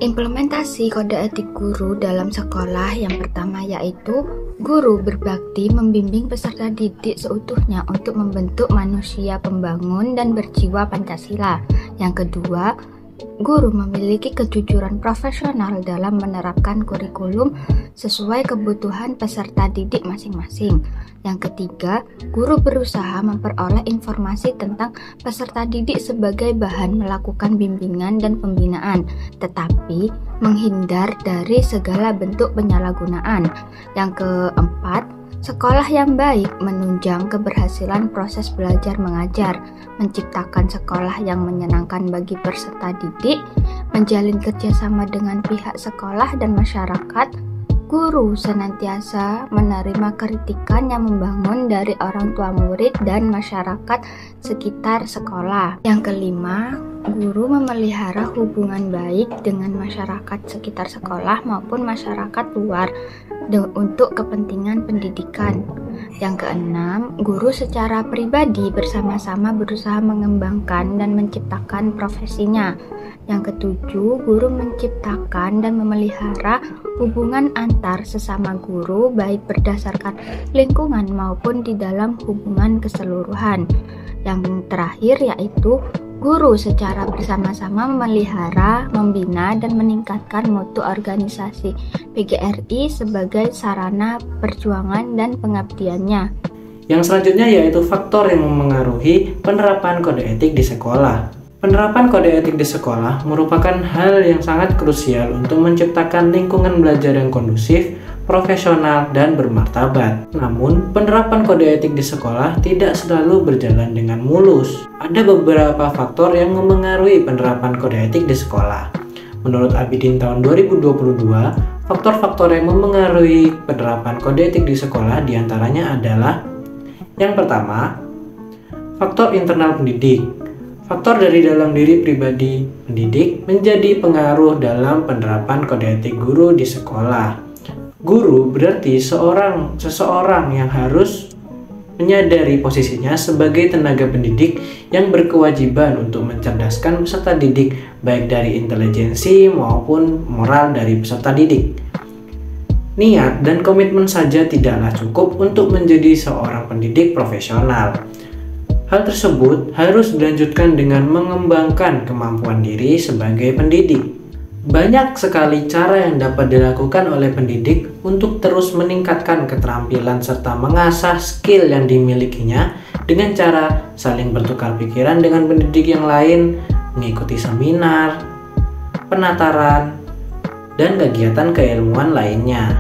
Implementasi kode etik guru dalam sekolah yang pertama yaitu guru berbakti membimbing peserta didik seutuhnya untuk membentuk manusia pembangun dan berjiwa Pancasila. Yang kedua, guru memiliki kejujuran profesional dalam menerapkan kurikulum sesuai kebutuhan peserta didik masing-masing. Yang ketiga, guru berusaha memperoleh informasi tentang peserta didik sebagai bahan melakukan bimbingan dan pembinaan, tetapi menghindar dari segala bentuk penyalahgunaan. Yang keempat, sekolah yang baik menunjang keberhasilan proses belajar mengajar, menciptakan sekolah yang menyenangkan bagi peserta didik, menjalin kerjasama dengan pihak sekolah dan masyarakat. Guru senantiasa menerima kritikan yang membangun dari orang tua murid dan masyarakat sekitar sekolah. Yang kelima, guru memelihara hubungan baik dengan masyarakat sekitar sekolah maupun masyarakat luar untuk kepentingan pendidikan. Yang keenam, guru secara pribadi bersama-sama berusaha mengembangkan dan menciptakan profesinya. Yang ketujuh, guru menciptakan dan memelihara hubungan antar sesama guru baik berdasarkan lingkungan maupun di dalam hubungan keseluruhan. Yang terakhir yaitu guru secara bersama-sama memelihara, membina, dan meningkatkan mutu organisasi PGRI sebagai sarana perjuangan dan pengabdiannya. Yang selanjutnya yaitu faktor yang memengaruhi penerapan kode etik di sekolah. Penerapan kode etik di sekolah merupakan hal yang sangat krusial untuk menciptakan lingkungan belajar yang kondusif, profesional, dan bermartabat. Namun, penerapan kode etik di sekolah tidak selalu berjalan dengan mulus. Ada beberapa faktor yang memengaruhi penerapan kode etik di sekolah. Menurut Abidin tahun 2022, faktor-faktor yang memengaruhi penerapan kode etik di sekolah diantaranya adalah: yang pertama, faktor internal pendidik. Faktor dari dalam diri pribadi pendidik menjadi pengaruh dalam penerapan kode etik guru di sekolah. Guru berarti seseorang yang harus menyadari posisinya sebagai tenaga pendidik yang berkewajiban untuk mencerdaskan peserta didik, baik dari intelijensi maupun moral dari peserta didik. Niat dan komitmen saja tidaklah cukup untuk menjadi seorang pendidik profesional. Hal tersebut harus dilanjutkan dengan mengembangkan kemampuan diri sebagai pendidik. Banyak sekali cara yang dapat dilakukan oleh pendidik untuk terus meningkatkan keterampilan serta mengasah skill yang dimilikinya dengan cara saling bertukar pikiran dengan pendidik yang lain, mengikuti seminar, penataran, dan kegiatan keilmuan lainnya.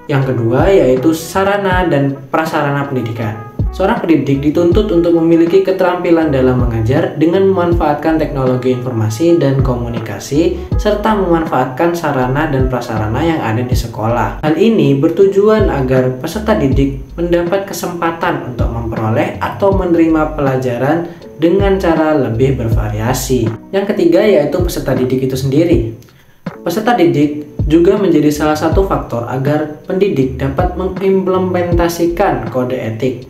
Yang kedua yaitu sarana dan prasarana pendidikan. Seorang pendidik dituntut untuk memiliki keterampilan dalam mengajar dengan memanfaatkan teknologi informasi dan komunikasi serta memanfaatkan sarana dan prasarana yang ada di sekolah. Hal ini bertujuan agar peserta didik mendapat kesempatan untuk memperoleh atau menerima pelajaran dengan cara lebih bervariasi. Yang ketiga yaitu peserta didik itu sendiri. Peserta didik juga menjadi salah satu faktor agar pendidik dapat mengimplementasikan kode etik.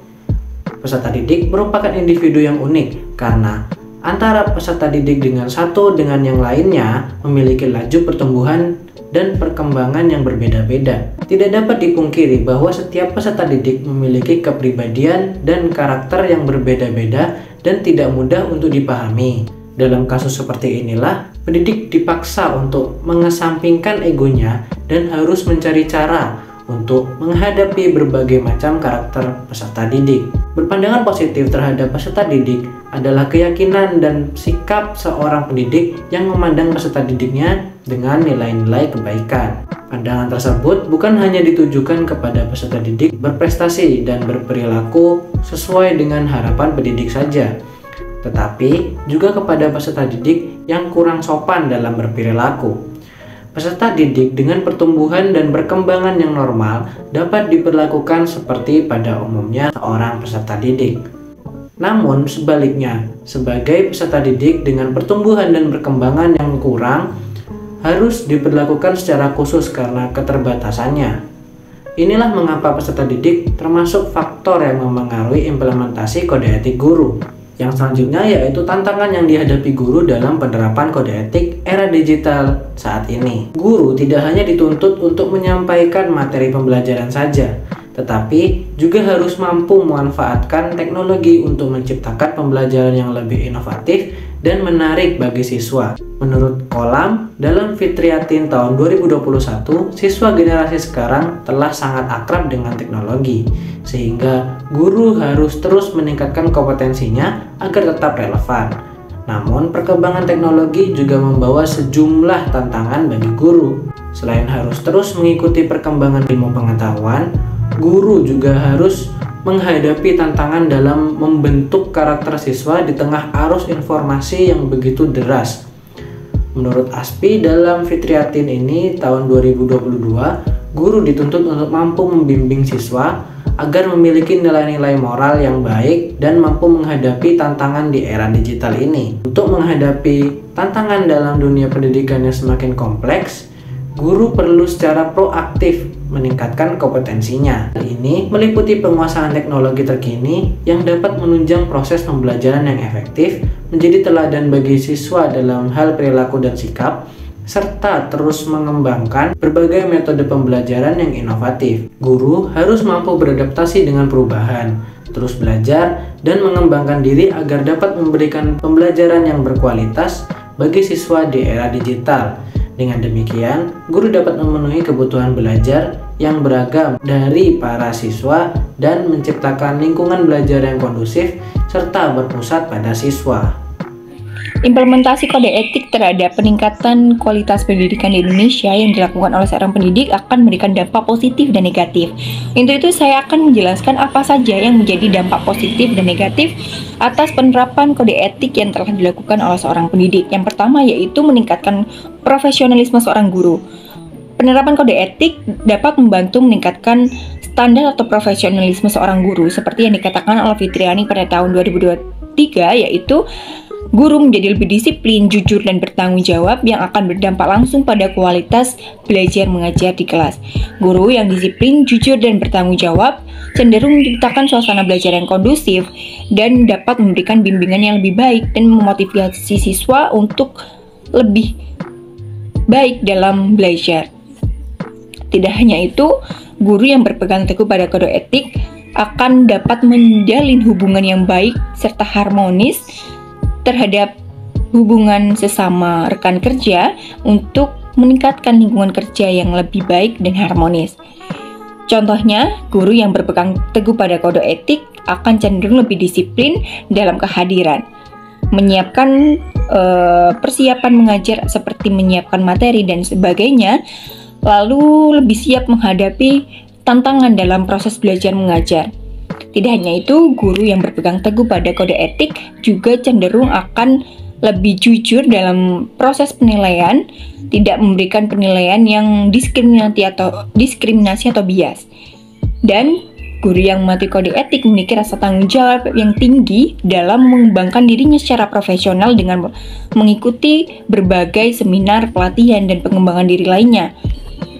Peserta didik merupakan individu yang unik karena antara peserta didik dengan satu dengan yang lainnya memiliki laju pertumbuhan dan perkembangan yang berbeda-beda. Tidak dapat dipungkiri bahwa setiap peserta didik memiliki kepribadian dan karakter yang berbeda-beda dan tidak mudah untuk dipahami. Dalam kasus seperti inilah, pendidik dipaksa untuk mengesampingkan egonya dan harus mencari cara untuk menghadapi berbagai macam karakter peserta didik. Berpandangan positif terhadap peserta didik adalah keyakinan dan sikap seorang pendidik yang memandang peserta didiknya dengan nilai-nilai kebaikan. Pandangan tersebut bukan hanya ditujukan kepada peserta didik berprestasi dan berperilaku sesuai dengan harapan pendidik saja, tetapi juga kepada peserta didik yang kurang sopan dalam berperilaku. Peserta didik dengan pertumbuhan dan perkembangan yang normal dapat diperlakukan seperti pada umumnya seorang peserta didik. Namun sebaliknya, sebagai peserta didik dengan pertumbuhan dan perkembangan yang kurang harus diperlakukan secara khusus karena keterbatasannya. Inilah mengapa peserta didik termasuk faktor yang memengaruhi implementasi kode etik guru. Yang selanjutnya yaitu tantangan yang dihadapi guru dalam penerapan kode etik era digital saat ini. Guru tidak hanya dituntut untuk menyampaikan materi pembelajaran saja, tetapi juga harus mampu memanfaatkan teknologi untuk menciptakan pembelajaran yang lebih inovatif dan menarik bagi siswa. Menurut Kolam, dalam Fitriatin tahun 2021, siswa generasi sekarang telah sangat akrab dengan teknologi, sehingga guru harus terus meningkatkan kompetensinya agar tetap relevan. Namun, perkembangan teknologi juga membawa sejumlah tantangan bagi guru. Selain harus terus mengikuti perkembangan ilmu pengetahuan, guru juga harus menghadapi tantangan dalam membentuk karakter siswa di tengah arus informasi yang begitu deras. Menurut Aspi, dalam Fitriatin ini tahun 2022, guru dituntut untuk mampu membimbing siswa agar memiliki nilai-nilai moral yang baik dan mampu menghadapi tantangan di era digital ini. Untuk menghadapi tantangan dalam dunia pendidikan yang semakin kompleks, guru perlu secara proaktif meningkatkan kompetensinya. Hal ini meliputi penguasaan teknologi terkini yang dapat menunjang proses pembelajaran yang efektif, menjadi teladan bagi siswa dalam hal perilaku dan sikap, serta terus mengembangkan berbagai metode pembelajaran yang inovatif. Guru harus mampu beradaptasi dengan perubahan, terus belajar, dan mengembangkan diri agar dapat memberikan pembelajaran yang berkualitas bagi siswa di era digital. Dengan demikian, guru dapat memenuhi kebutuhan belajar yang beragam dari para siswa dan menciptakan lingkungan belajar yang kondusif serta berpusat pada siswa. Implementasi kode etik terhadap peningkatan kualitas pendidikan di Indonesia yang dilakukan oleh seorang pendidik akan memberikan dampak positif dan negatif. Untuk itu saya akan menjelaskan apa saja yang menjadi dampak positif dan negatif atas penerapan kode etik yang telah dilakukan oleh seorang pendidik. Yang pertama yaitu meningkatkan profesionalisme seorang guru. Penerapan kode etik dapat membantu meningkatkan standar atau profesionalisme seorang guru seperti yang dikatakan oleh Fitriani pada tahun 2023, yaitu guru menjadi lebih disiplin, jujur, dan bertanggung jawab yang akan berdampak langsung pada kualitas belajar mengajar di kelas. Guru yang disiplin, jujur, dan bertanggung jawab cenderung menciptakan suasana belajar yang kondusif dan dapat memberikan bimbingan yang lebih baik dan memotivasi siswa untuk lebih baik dalam belajar. Tidak hanya itu, guru yang berpegang teguh pada kode etik akan dapat menjalin hubungan yang baik serta harmonis terhadap hubungan sesama rekan kerja untuk meningkatkan lingkungan kerja yang lebih baik dan harmonis. Contohnya, guru yang berpegang teguh pada kode etik akan cenderung lebih disiplin dalam kehadiran, menyiapkan persiapan mengajar seperti menyiapkan materi dan sebagainya, lalu lebih siap menghadapi tantangan dalam proses belajar mengajar. Tidak hanya itu, guru yang berpegang teguh pada kode etik juga cenderung akan lebih jujur dalam proses penilaian, tidak memberikan penilaian yang diskriminasi atau bias. Dan guru yang mematuhi kode etik memiliki rasa tanggung jawab yang tinggi dalam mengembangkan dirinya secara profesional dengan mengikuti berbagai seminar, pelatihan, dan pengembangan diri lainnya.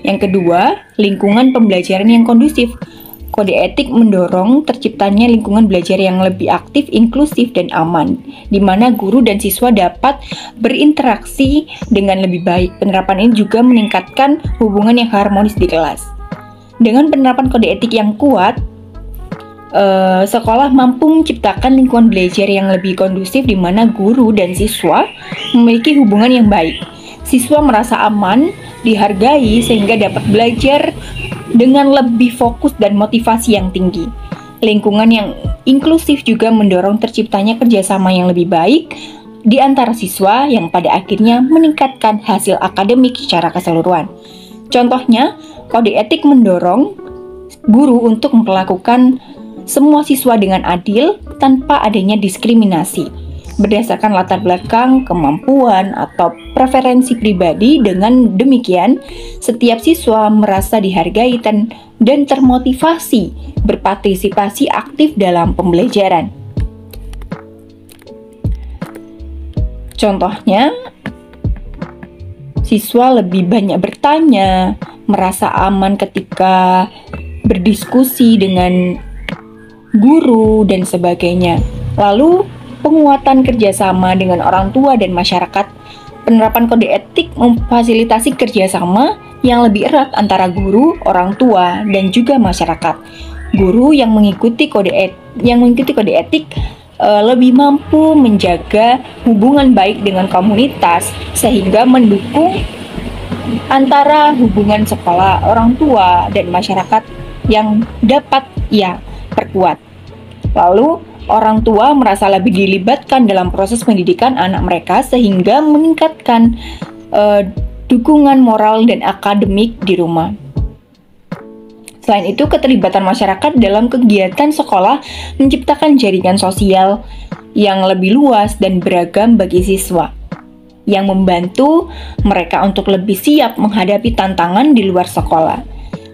Yang kedua, lingkungan pembelajaran yang kondusif. Kode etik mendorong terciptanya lingkungan belajar yang lebih aktif, inklusif, dan aman, di mana guru dan siswa dapat berinteraksi dengan lebih baik. Penerapan ini juga meningkatkan hubungan yang harmonis di kelas. Dengan penerapan kode etik yang kuat, sekolah mampu menciptakan lingkungan belajar yang lebih kondusif di mana guru dan siswa memiliki hubungan yang baik. Siswa merasa aman, dihargai, sehingga dapat belajar dengan lebih fokus dan motivasi yang tinggi. Lingkungan yang inklusif juga mendorong terciptanya kerjasama yang lebih baik di antara siswa yang pada akhirnya meningkatkan hasil akademik secara keseluruhan. Contohnya, kode etik mendorong guru untuk memperlakukan semua siswa dengan adil tanpa adanya diskriminasi berdasarkan latar belakang, kemampuan, atau preferensi pribadi. Dengan demikian, setiap siswa merasa dihargai dan termotivasi berpartisipasi aktif dalam pembelajaran. Contohnya, siswa lebih banyak bertanya, merasa aman ketika berdiskusi dengan guru, dan sebagainya. Lalu, penguatan kerjasama dengan orang tua dan masyarakat. Penerapan kode etik memfasilitasi kerjasama yang lebih erat antara guru, orang tua, dan juga masyarakat. Guru yang mengikuti kode etik lebih mampu menjaga hubungan baik dengan komunitas sehingga mendukung antara hubungan sekolah, orang tua, dan masyarakat yang dapat ia perkuat. Lalu, orang tua merasa lebih dilibatkan dalam proses pendidikan anak mereka sehingga meningkatkan dukungan moral dan akademik di rumah. Selain itu, keterlibatan masyarakat dalam kegiatan sekolah menciptakan jaringan sosial yang lebih luas dan beragam bagi siswa, yang membantu mereka untuk lebih siap menghadapi tantangan di luar sekolah.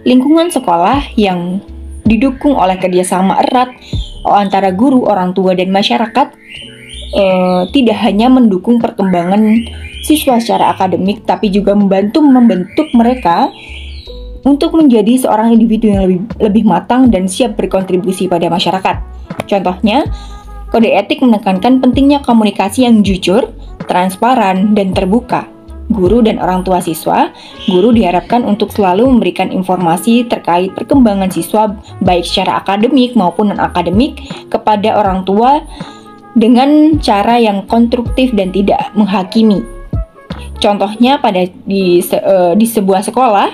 Lingkungan sekolah yang didukung oleh kerjasama erat antara guru, orang tua, dan masyarakat tidak hanya mendukung perkembangan siswa secara akademik, tapi juga membentuk mereka untuk menjadi seorang individu yang lebih matang dan siap berkontribusi pada masyarakat. Contohnya, kode etik menekankan pentingnya komunikasi yang jujur, transparan, dan terbuka. Guru dan orang tua siswa, guru diharapkan untuk selalu memberikan informasi terkait perkembangan siswa baik secara akademik maupun non-akademik kepada orang tua dengan cara yang konstruktif dan tidak menghakimi. Contohnya di sebuah sekolah,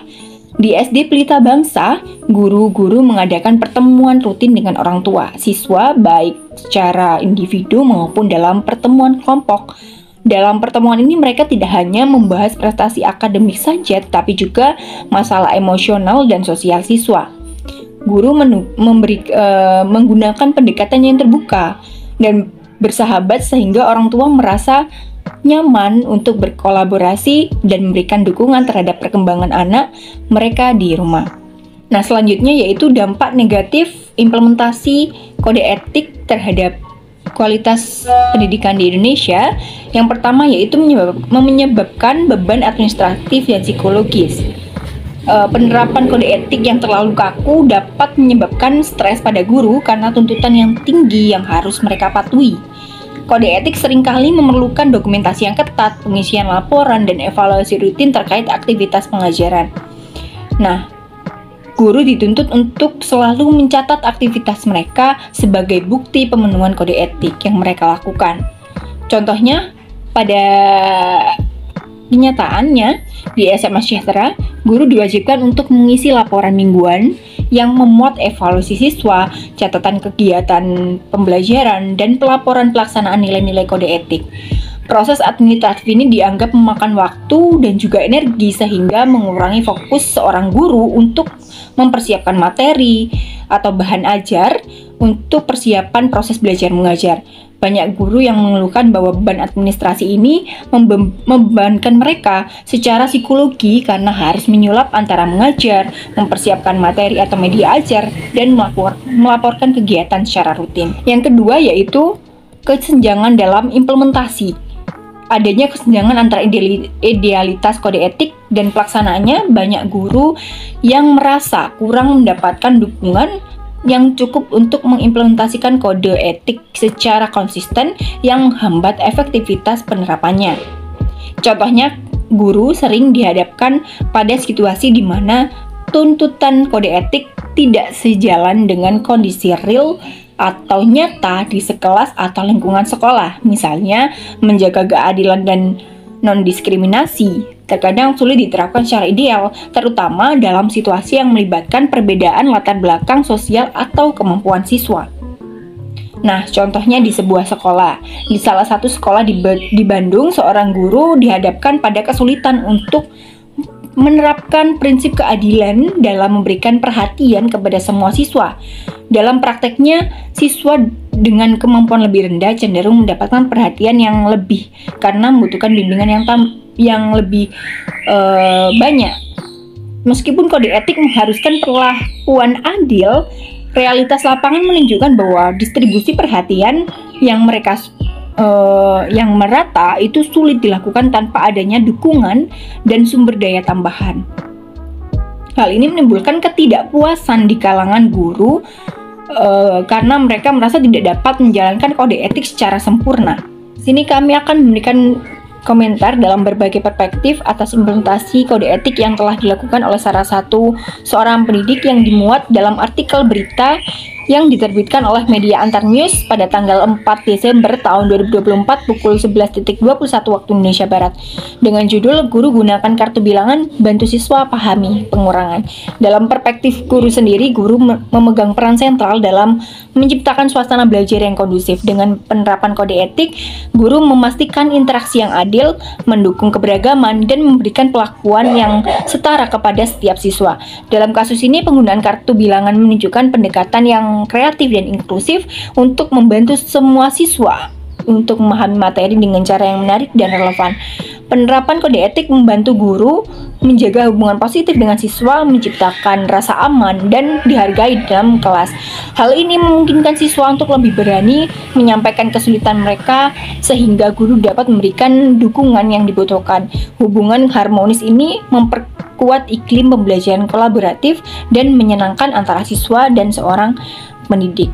di SD Pelita Bangsa, guru-guru mengadakan pertemuan rutin dengan orang tua siswa baik secara individu maupun dalam pertemuan kelompok. Dalam pertemuan ini mereka tidak hanya membahas prestasi akademik saja, tetapi juga masalah emosional dan sosial siswa. Guru menggunakan pendekatan yang terbuka dan bersahabat sehingga orang tua merasa nyaman untuk berkolaborasi dan memberikan dukungan terhadap perkembangan anak mereka di rumah. Nah, selanjutnya yaitu dampak negatif implementasi kode etik terhadap kualitas pendidikan di Indonesia. Yang pertama yaitu menyebabkan beban administratif dan psikologis. Penerapan kode etik yang terlalu kaku dapat menyebabkan stres pada guru karena tuntutan yang tinggi yang harus mereka patuhi. Kode etik seringkali memerlukan dokumentasi yang ketat, pengisian laporan, dan evaluasi rutin terkait aktivitas pengajaran. Nah, guru dituntut untuk selalu mencatat aktivitas mereka sebagai bukti pemenuhan kode etik yang mereka lakukan. Contohnya, pada kenyataannya di SMA Sejahtera, guru diwajibkan untuk mengisi laporan mingguan yang memuat evaluasi siswa, catatan kegiatan pembelajaran, dan pelaporan pelaksanaan nilai-nilai kode etik. Proses administratif ini dianggap memakan waktu dan juga energi sehingga mengurangi fokus seorang guru untuk mempersiapkan materi atau bahan ajar untuk persiapan proses belajar mengajar. Banyak guru yang mengeluhkan bahwa beban administrasi ini membebankan mereka secara psikologi karena harus menyulap antara mengajar, mempersiapkan materi atau media ajar, dan melaporkan kegiatan secara rutin. Yang kedua yaitu kesenjangan dalam implementasi. Adanya kesenjangan antara idealitas kode etik dan pelaksanaannya. Banyak guru yang merasa kurang mendapatkan dukungan yang cukup untuk mengimplementasikan kode etik secara konsisten yang menghambat efektivitas penerapannya. Contohnya, guru sering dihadapkan pada situasi di mana tuntutan kode etik tidak sejalan dengan kondisi real atau nyata di sekelas atau lingkungan sekolah. Misalnya, menjaga keadilan dan non-diskriminasi terkadang sulit diterapkan secara ideal, terutama dalam situasi yang melibatkan perbedaan latar belakang sosial atau kemampuan siswa. Nah, contohnya di sebuah sekolah. Di salah satu sekolah di Bandung, seorang guru dihadapkan pada kesulitan untuk menerapkan prinsip keadilan dalam memberikan perhatian kepada semua siswa. Dalam prakteknya, siswa dengan kemampuan lebih rendah cenderung mendapatkan perhatian yang lebih karena membutuhkan bimbingan yang lebih banyak. Meskipun kode etik mengharuskan perlakuan adil, realitas lapangan menunjukkan bahwa distribusi perhatian yang merata itu sulit dilakukan tanpa adanya dukungan dan sumber daya tambahan. Hal ini menimbulkan ketidakpuasan di kalangan guru karena mereka merasa tidak dapat menjalankan kode etik secara sempurna. Sini kami akan memberikan komentar dalam berbagai perspektif atas implementasi kode etik yang telah dilakukan oleh salah satu seorang pendidik yang dimuat dalam artikel berita yang diterbitkan oleh media Antar News pada tanggal 4 Desember tahun 2024 pukul 11.21 waktu Indonesia Barat dengan judul Guru Gunakan Kartu Bilangan Bantu Siswa Pahami Pengurangan. Dalam perspektif guru sendiri, guru memegang peran sentral dalam menciptakan suasana belajar yang kondusif. Dengan penerapan kode etik, guru memastikan interaksi yang adil, mendukung keberagaman, dan memberikan perlakuan yang setara kepada setiap siswa. Dalam kasus ini, penggunaan kartu bilangan menunjukkan pendekatan yang kreatif dan inklusif untuk membantu semua siswa untuk memahami materi dengan cara yang menarik dan relevan. Penerapan kode etik membantu guru menjaga hubungan positif dengan siswa, menciptakan rasa aman dan dihargai dalam kelas. Hal ini memungkinkan siswa untuk lebih berani menyampaikan kesulitan mereka sehingga guru dapat memberikan dukungan yang dibutuhkan. Hubungan harmonis ini memperkuat iklim pembelajaran kolaboratif dan menyenangkan antara siswa dan seorang pendidik.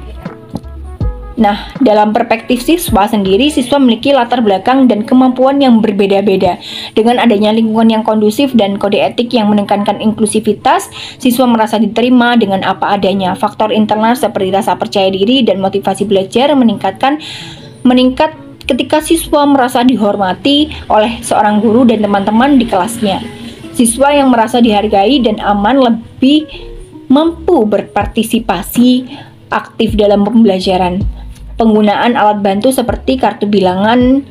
Nah, dalam perspektif siswa sendiri, siswa memiliki latar belakang dan kemampuan yang berbeda-beda. Dengan adanya lingkungan yang kondusif dan kode etik yang menekankan inklusivitas, siswa merasa diterima dengan apa adanya. Faktor internal seperti rasa percaya diri dan motivasi belajar meningkat ketika siswa merasa dihormati oleh seorang guru dan teman-teman di kelasnya. Siswa yang merasa dihargai dan aman lebih mampu berpartisipasi aktif dalam pembelajaran. Penggunaan alat bantu seperti kartu bilangan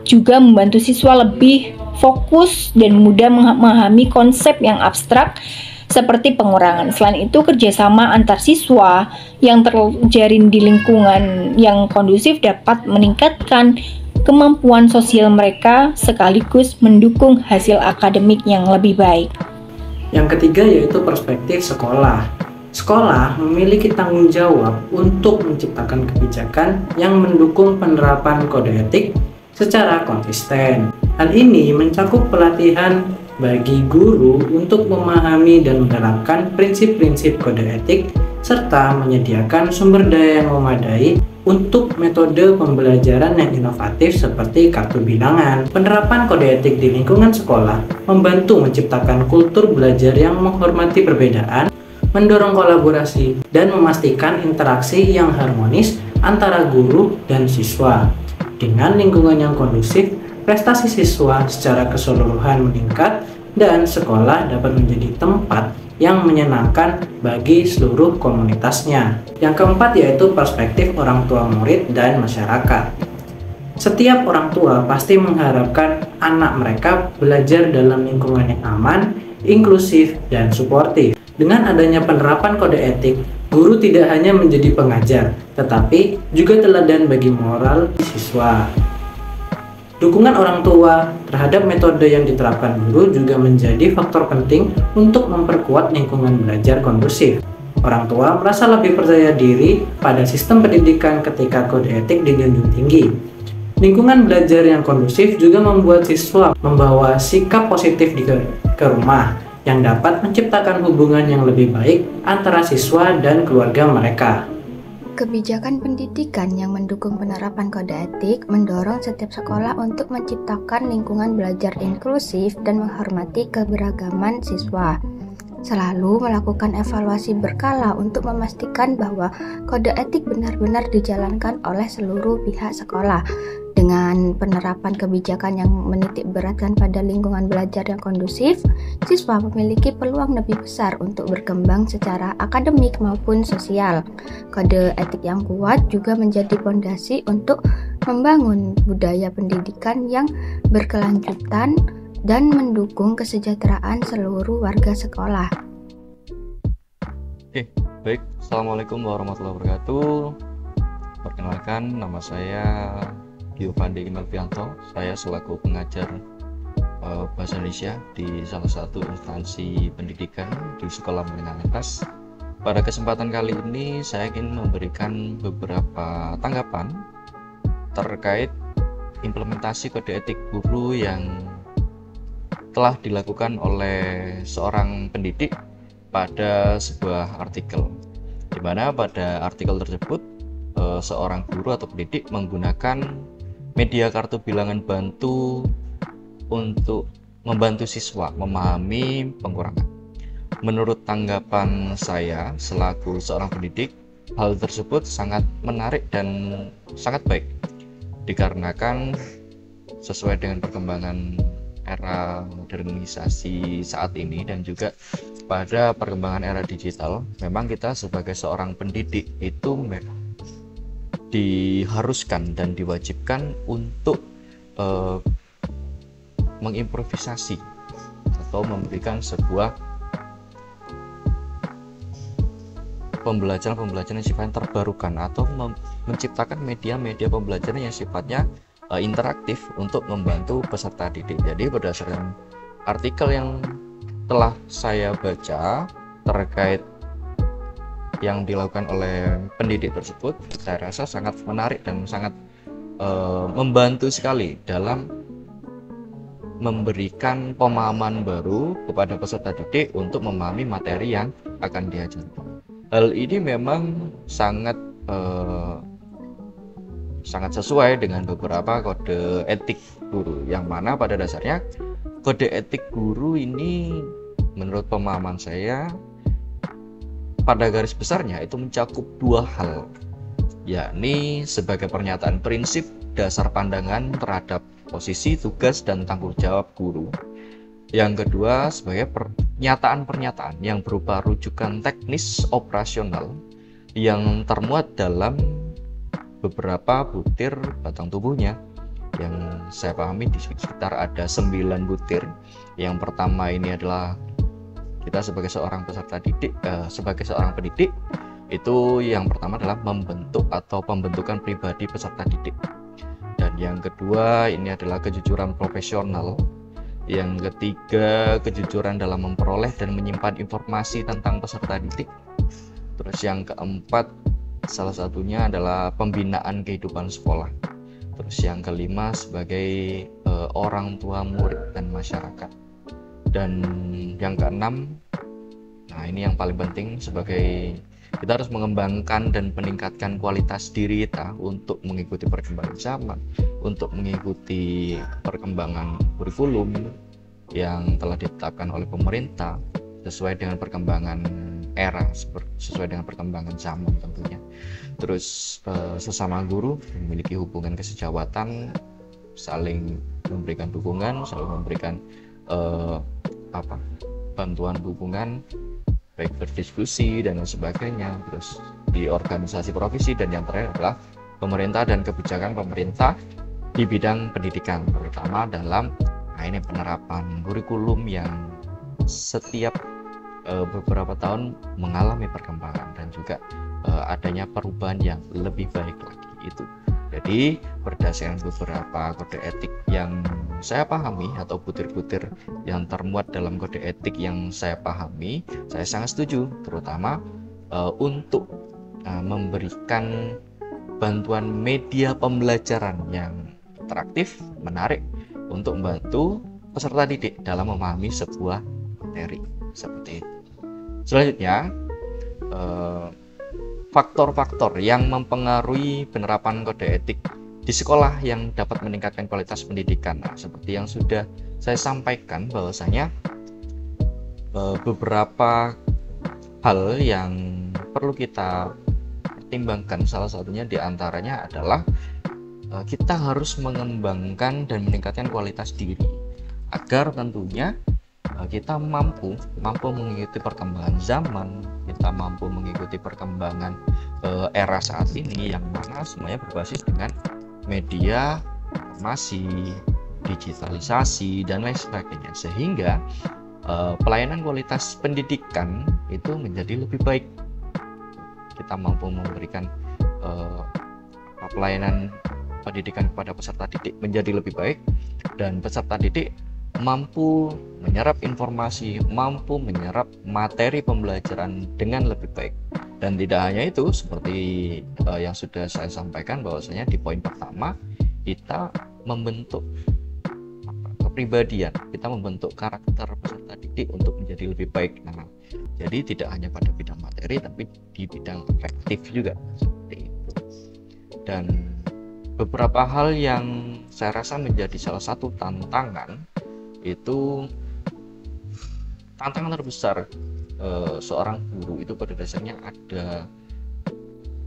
juga membantu siswa lebih fokus dan mudah memahami konsep yang abstrak seperti pengurangan. Selain itu, kerjasama antar siswa yang terjalin di lingkungan yang kondusif dapat meningkatkan kemampuan sosial mereka sekaligus mendukung hasil akademik yang lebih baik. Yang ketiga yaitu perspektif sekolah. Sekolah memiliki tanggung jawab untuk menciptakan kebijakan yang mendukung penerapan kode etik secara konsisten. Hal ini mencakup pelatihan bagi guru untuk memahami dan menerapkan prinsip-prinsip kode etik serta menyediakan sumber daya yang memadai untuk metode pembelajaran yang inovatif seperti kartu bilangan. Penerapan kode etik di lingkungan sekolah membantu menciptakan kultur belajar yang menghormati perbedaan, mendorong kolaborasi, dan memastikan interaksi yang harmonis antara guru dan siswa. Dengan lingkungan yang kondusif, prestasi siswa secara keseluruhan meningkat dan sekolah dapat menjadi tempat yang menyenangkan bagi seluruh komunitasnya. Yang keempat yaitu perspektif orang tua murid dan masyarakat. Setiap orang tua pasti mengharapkan anak mereka belajar dalam lingkungan yang aman, inklusif, dan suportif. Dengan adanya penerapan kode etik, guru tidak hanya menjadi pengajar, tetapi juga teladan bagi moral siswa. Dukungan orang tua terhadap metode yang diterapkan guru juga menjadi faktor penting untuk memperkuat lingkungan belajar kondusif. Orang tua merasa lebih percaya diri pada sistem pendidikan ketika kode etik dijunjung tinggi. Lingkungan belajar yang kondusif juga membuat siswa membawa sikap positif ke rumah, yang dapat menciptakan hubungan yang lebih baik antara siswa dan keluarga mereka. Kebijakan pendidikan yang mendukung penerapan kode etik mendorong setiap sekolah untuk menciptakan lingkungan belajar inklusif dan menghormati keberagaman siswa. Selalu melakukan evaluasi berkala untuk memastikan bahwa kode etik benar-benar dijalankan oleh seluruh pihak sekolah. Dengan penerapan kebijakan yang menitik beratkan pada lingkungan belajar yang kondusif, siswa memiliki peluang lebih besar untuk berkembang secara akademik maupun sosial. Kode etik yang kuat juga menjadi fondasi untuk membangun budaya pendidikan yang berkelanjutan dan mendukung kesejahteraan seluruh warga sekolah. Oke, baik. Assalamualaikum warahmatullahi wabarakatuh. Perkenalkan, nama saya Giovanni Melvianto. Saya selaku pengajar Bahasa Indonesia di salah satu instansi pendidikan di Sekolah Menengah Atas. Pada kesempatan kali ini saya ingin memberikan beberapa tanggapan terkait implementasi kode etik guru yang telah dilakukan oleh seorang pendidik pada sebuah artikel. di mana pada artikel tersebut seorang guru atau pendidik menggunakan media kartu bilangan bantu untuk membantu siswa memahami pengurangan. Menurut tanggapan saya selaku seorang pendidik, hal tersebut sangat menarik dan sangat baik, dikarenakan sesuai dengan perkembangan era modernisasi saat ini dan juga pada perkembangan era digital, memang kita sebagai seorang pendidik itu diharuskan dan diwajibkan untuk mengimprovisasi atau memberikan sebuah pembelajaran yang sifatnya terbarukan atau menciptakan media-media pembelajaran yang sifatnya interaktif untuk membantu peserta didik. Jadi berdasarkan artikel yang telah saya baca terkait yang dilakukan oleh pendidik tersebut, saya rasa sangat menarik dan sangat membantu sekali dalam memberikan pemahaman baru kepada peserta didik untuk memahami materi yang akan diajarkan. Hal ini memang sangat sesuai dengan beberapa kode etik guru, yang mana pada dasarnya kode etik guru ini menurut pemahaman saya pada garis besarnya itu mencakup dua hal, yakni sebagai pernyataan prinsip dasar pandangan terhadap posisi, tugas, dan tanggung jawab guru. Yang kedua sebagai pernyataan-pernyataan yang berupa rujukan teknis operasional yang termuat dalam beberapa butir batang tubuhnya. Yang saya pahami di sekitar ada 9 butir. Yang pertama ini adalah kita sebagai seorang peserta didik, sebagai seorang pendidik, itu yang pertama adalah membentuk atau pembentukan pribadi peserta didik. Dan yang kedua ini adalah kejujuran profesional. Yang ketiga, kejujuran dalam memperoleh dan menyimpan informasi tentang peserta didik. Terus yang keempat, salah satunya adalah pembinaan kehidupan sekolah. Terus yang kelima sebagai orang tua murid dan masyarakat. Dan yang keenam, nah ini yang paling penting, sebagai kita harus mengembangkan dan meningkatkan kualitas diri kita untuk mengikuti perkembangan zaman, untuk mengikuti perkembangan kurikulum yang telah ditetapkan oleh pemerintah sesuai dengan perkembangan era, sesuai dengan perkembangan zaman tentunya. Terus sesama guru memiliki hubungan kesejawatan, saling memberikan dukungan, saling memberikan bantuan dukungan, baik berdiskusi dan lain sebagainya. Terus di organisasi profesi, dan yang terakhir adalah pemerintah dan kebijakan pemerintah di bidang pendidikan, terutama dalam penerapan kurikulum yang setiap beberapa tahun mengalami perkembangan dan juga adanya perubahan yang lebih baik lagi itu. Jadi berdasarkan beberapa kode etik yang saya pahami atau butir-butir yang termuat dalam kode etik yang saya pahami, saya sangat setuju, terutama untuk memberikan bantuan media pembelajaran yang interaktif, menarik untuk membantu peserta didik dalam memahami sebuah materi seperti itu. Selanjutnya, faktor-faktor yang mempengaruhi penerapan kode etik di sekolah yang dapat meningkatkan kualitas pendidikan. Nah, seperti yang sudah saya sampaikan, bahwasanya beberapa hal yang perlu kita pertimbangkan, salah satunya diantaranya adalah kita harus mengembangkan dan meningkatkan kualitas diri agar tentunya kita mampu mengikuti perkembangan zaman, kita mampu mengikuti perkembangan era saat ini yang mana semuanya berbasis dengan media, informasi, digitalisasi, dan lain sebagainya, sehingga pelayanan kualitas pendidikan itu menjadi lebih baik. Kita mampu memberikan pelayanan pendidikan kepada peserta didik menjadi lebih baik, dan peserta didik mampu menyerap informasi, mampu menyerap materi pembelajaran dengan lebih baik. Dan tidak hanya itu, seperti yang sudah saya sampaikan, bahwasanya di poin pertama kita membentuk kepribadian, kita membentuk karakter peserta didik untuk menjadi lebih baik. Nah, jadi tidak hanya pada bidang materi materi tapi di bidang efektif juga seperti itu. Dan beberapa hal yang saya rasa menjadi salah satu tantangan itu tantangan terbesar seorang guru itu pada dasarnya ada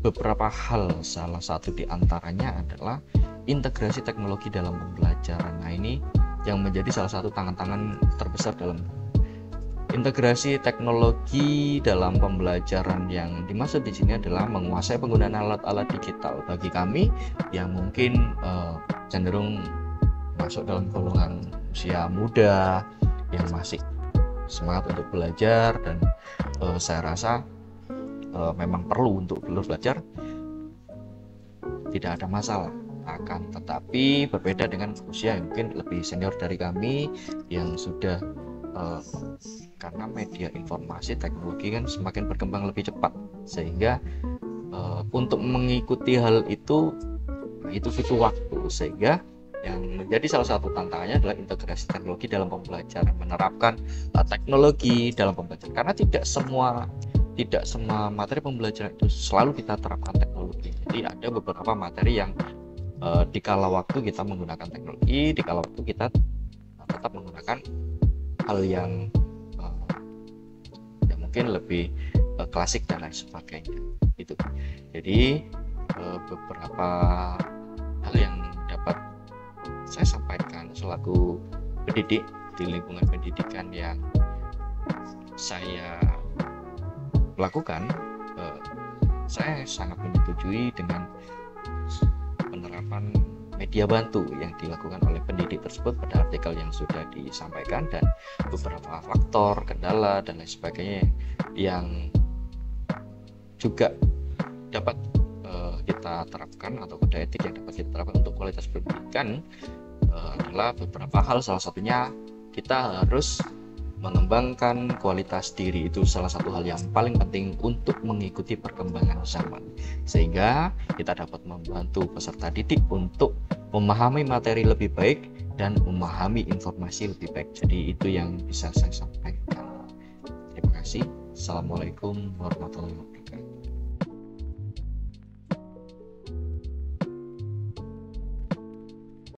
beberapa hal. Salah satu di antaranya adalah integrasi teknologi dalam pembelajaran. Nah, ini yang menjadi salah satu tantangan terbesar dalam integrasi teknologi dalam pembelajaran. Yang dimaksud di sini adalah menguasai penggunaan alat-alat digital. Bagi kami yang mungkin cenderung masuk dalam golongan usia muda yang masih semangat untuk belajar, dan saya rasa memang perlu untuk belajar, tidak ada masalah. Akan tetapi berbeda dengan usia yang mungkin lebih senior dari kami yang sudah karena media informasi teknologi kan semakin berkembang lebih cepat, sehingga untuk mengikuti hal itu butuh waktu. Sehingga yang menjadi salah satu tantangannya adalah integrasi teknologi dalam pembelajaran, menerapkan teknologi dalam pembelajaran, karena tidak semua materi pembelajaran itu selalu kita terapkan teknologi. Jadi ada beberapa materi yang di kala waktu kita menggunakan teknologi, di kala waktu kita tetap menggunakan hal yang mungkin lebih klasik dan lain sebagainya. Itu jadi beberapa hal yang dapat saya sampaikan selaku pendidik di lingkungan pendidikan yang saya lakukan. Saya sangat menyetujui dengan penerapan media bantu yang dilakukan oleh pendidik tersebut pada artikel yang sudah disampaikan, dan beberapa faktor, kendala dan lain sebagainya yang juga dapat kita terapkan, atau kode etik yang dapat kita terapkan untuk kualitas pendidikan adalah beberapa hal. Salah satunya kita harus mengembangkan kualitas diri. Itu salah satu hal yang paling penting untuk mengikuti perkembangan zaman, sehingga kita dapat membantu peserta didik untuk memahami materi lebih baik dan memahami informasi lebih baik. Jadi itu yang bisa saya sampaikan. Terima kasih. Assalamualaikum warahmatullahi wabarakatuh.